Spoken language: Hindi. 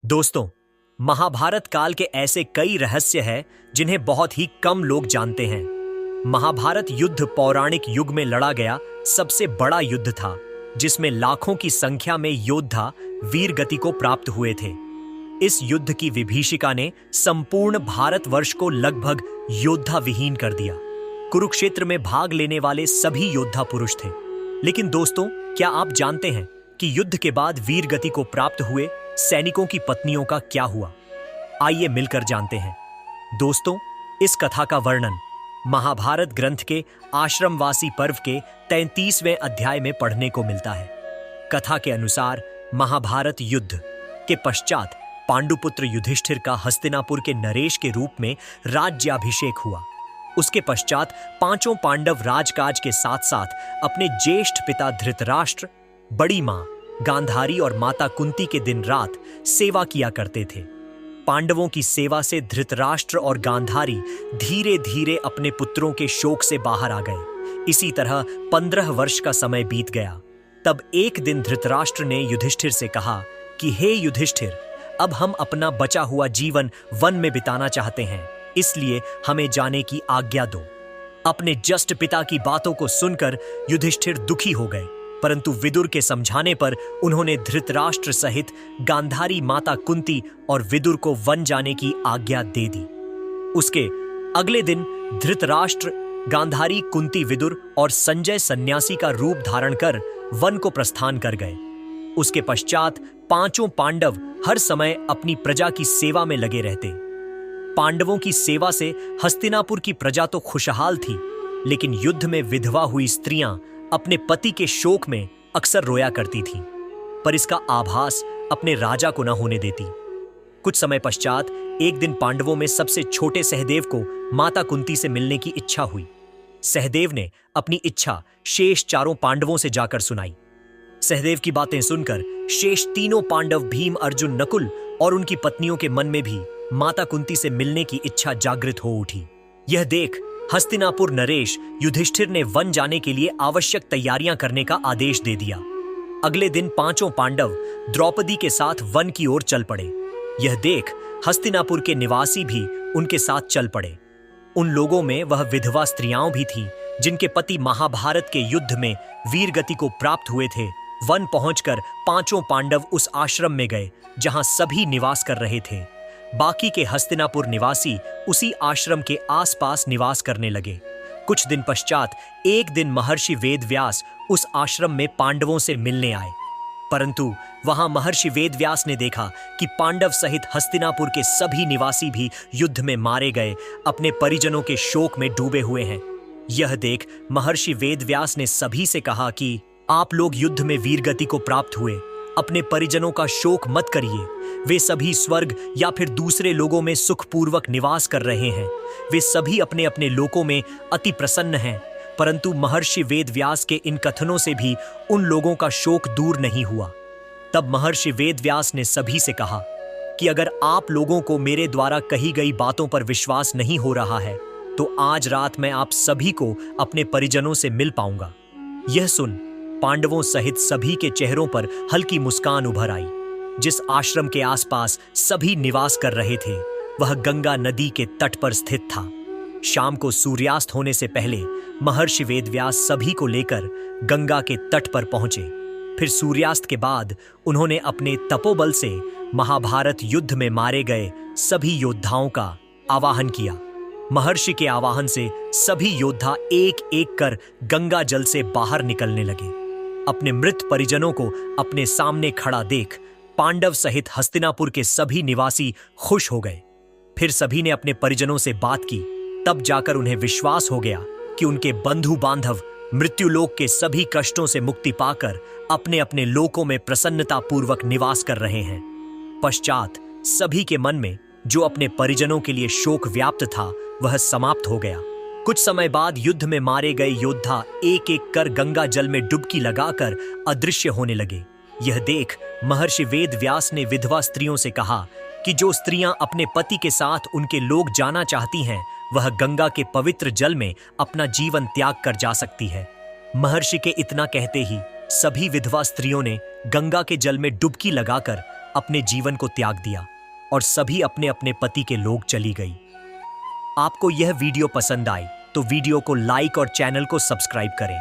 दोस्तों, महाभारत काल के ऐसे कई रहस्य हैं जिन्हें बहुत ही कम लोग जानते हैं। महाभारत युद्ध पौराणिक युग में लड़ा गया सबसे बड़ा युद्ध था, जिसमें लाखों की संख्या में योद्धा वीर गति को प्राप्त हुए थे। इस युद्ध की विभीषिका ने संपूर्ण भारतवर्ष को लगभग योद्धा विहीन कर दिया। कुरुक्षेत्र में भाग लेने वाले सभी योद्धा पुरुष थे। लेकिन दोस्तों, क्या आप जानते हैं कि युद्ध के बाद वीर गति को प्राप्त हुए सैनिकों की पत्नियों का क्या हुआ? आइए मिलकर जानते हैं। दोस्तों, इस कथा का वर्णन महाभारत ग्रंथ के आश्रमवासी पर्व के 33वें अध्याय में पढ़ने को मिलता है। कथा के अनुसार महाभारत युद्ध के पश्चात पांडुपुत्र युधिष्ठिर का हस्तिनापुर के नरेश के रूप में राज्याभिषेक हुआ। उसके पश्चात पांचों पांडव राजकाज के साथ साथ अपने ज्येष्ठ पिता धृतराष्ट्र, बड़ी मां गांधारी और माता कुंती के दिन रात सेवा किया करते थे। पांडवों की सेवा से धृतराष्ट्र और गांधारी धीरे धीरे अपने पुत्रों के शोक से बाहर आ गए। इसी तरह 15 वर्ष का समय बीत गया। तब एक दिन धृतराष्ट्र ने युधिष्ठिर से कहा कि हे युधिष्ठिर, अब हम अपना बचा हुआ जीवन वन में बिताना चाहते हैं, इसलिए हमें जाने की आज्ञा दो। अपने जस्ट पिता की बातों को सुनकर युधिष्ठिर दुखी हो गए, परंतु विदुर के समझाने पर उन्होंने धृतराष्ट्र सहित गांधारी, माता कुंती और विदुर को वन जाने की आज्ञा दे दी। उसके अगले दिन धृतराष्ट्र, गांधारी, कुंती, विदुर और संजय सन्यासी का रूप धारण कर वन को प्रस्थान कर गए। उसके पश्चात पांचों पांडव हर समय अपनी प्रजा की सेवा में लगे रहते। पांडवों की सेवा से हस्तिनापुर की प्रजा तो खुशहाल थी, लेकिन युद्ध में विधवा हुई स्त्रियां अपने पति के शोक में अक्सर रोया करती थीं, पर इसका आभास अपने राजा को न होने देती। कुछ समय पश्चात एक दिन पांडवों में सबसे छोटे सहदेव को माता कुंती से मिलने की इच्छा हुई। सहदेव ने अपनी इच्छा शेष चारों पांडवों से जाकर सुनाई। सहदेव की बातें सुनकर शेष तीनों पांडव भीम, अर्जुन, नकुल और उनकी पत्नियों के मन में भी माता कुंती से मिलने की इच्छा जागृत हो उठी। यह देख हस्तिनापुर नरेश युधिष्ठिर ने वन जाने के लिए आवश्यक तैयारियां करने का आदेश दे दिया। अगले दिन पांचों पांडव द्रौपदी के साथ वन की ओर चल पड़े। यह देख हस्तिनापुर के निवासी भी उनके साथ चल पड़े। उन लोगों में वह विधवा स्त्रियां भी थीं जिनके पति महाभारत के युद्ध में वीर गति को प्राप्त हुए थे। वन पहुंचकर पांचों पांडव उस आश्रम में गए जहां सभी निवास कर रहे थे। बाकी के हस्तिनापुर निवासी उसी आश्रम के आसपास निवास करने लगे। कुछ दिन पश्चात एक दिन महर्षि वेदव्यास उस आश्रम में पांडवों से मिलने आए, परंतु वहां महर्षि वेदव्यास ने देखा कि पांडव सहित हस्तिनापुर के सभी निवासी भी युद्ध में मारे गए, अपने परिजनों के शोक में डूबे हुए हैं। यह देख महर्षि वेदव्यास ने सभी से कहा कि आप लोग युद्ध में वीरगति को प्राप्त हुए, अपने परिजनों का शोक मत करिए। वे सभी स्वर्ग या फिर दूसरे लोगों में सुखपूर्वक निवास कर रहे हैं। वे सभी अपने अपने लोकों में अति प्रसन्न हैं। परंतु महर्षि वेदव्यास के इन कथनों से भी उन लोगों का शोक दूर नहीं हुआ। तब महर्षि वेदव्यास ने सभी से कहा कि अगर आप लोगों को मेरे द्वारा कही गई बातों पर विश्वास नहीं हो रहा है, तो आज रात मैं आप सभी को अपने परिजनों से मिल पाऊंगा। यह सुन पांडवों सहित सभी के चेहरों पर हल्की मुस्कान उभर आई। जिस आश्रम के आसपास सभी निवास कर रहे थे, वह गंगा नदी के तट पर स्थित था। शाम को सूर्यास्त होने से पहले महर्षि वेदव्यास सभी को लेकर गंगा के तट पर पहुंचे। फिर सूर्यास्त के बाद उन्होंने अपने तपोबल से महाभारत युद्ध में मारे गए सभी योद्धाओं का आवाहन किया। महर्षि के आवाहन से सभी योद्धा एक एक कर गंगा जल से बाहर निकलने लगे। अपने मृत परिजनों को अपने सामने खड़ा देख पांडव सहित हस्तिनापुर के सभी निवासी खुश हो गए। फिर सभी ने अपने परिजनों से बात की। तब जाकर उन्हें विश्वास हो गया कि उनके बंधु बांधव मृत्युलोक के सभी कष्टों से मुक्ति पाकर अपने अपने लोकों में प्रसन्नता पूर्वक निवास कर रहे हैं। पश्चात सभी के मन में जो अपने परिजनों के लिए शोक व्याप्त था, वह समाप्त हो गया। कुछ समय बाद युद्ध में मारे गए योद्धा एक एक कर गंगा जल में डुबकी लगाकर अदृश्य होने लगे। यह देख महर्षि वेदव्यास ने विधवा स्त्रियों से कहा कि जो स्त्रियां अपने पति के साथ उनके लोग जाना चाहती हैं, वह गंगा के पवित्र जल में अपना जीवन त्याग कर जा सकती है। महर्षि के इतना कहते ही सभी विधवा स्त्रियों ने गंगा के जल में डुबकी लगाकर अपने जीवन को त्याग दिया और सभी अपने अपने पति के लोग चली गई। आपको यह वीडियो पसंद आई तो वीडियो को लाइक और चैनल को सब्सक्राइब करें।